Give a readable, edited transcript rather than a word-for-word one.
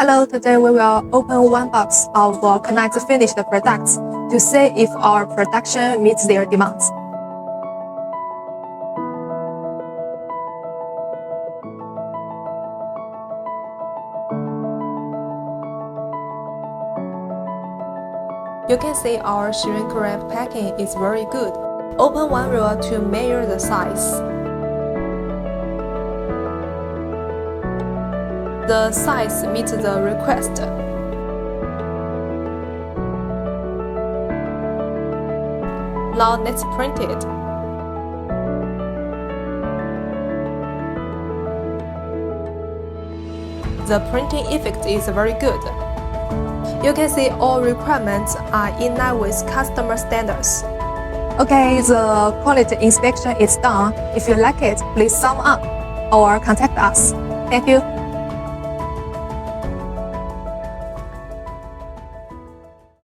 Hello, today we will open one box of Connect finished products to see if our production meets their demands. You can see our shrink wrap packing is very good. Open one roll to measure the size. The size meets the request. Now let's print it. The printing effect is very good. You can see all requirements are in line with customer standards. Okay, the quality inspection is done. If you like it, please thumb up or contact us. Thank you.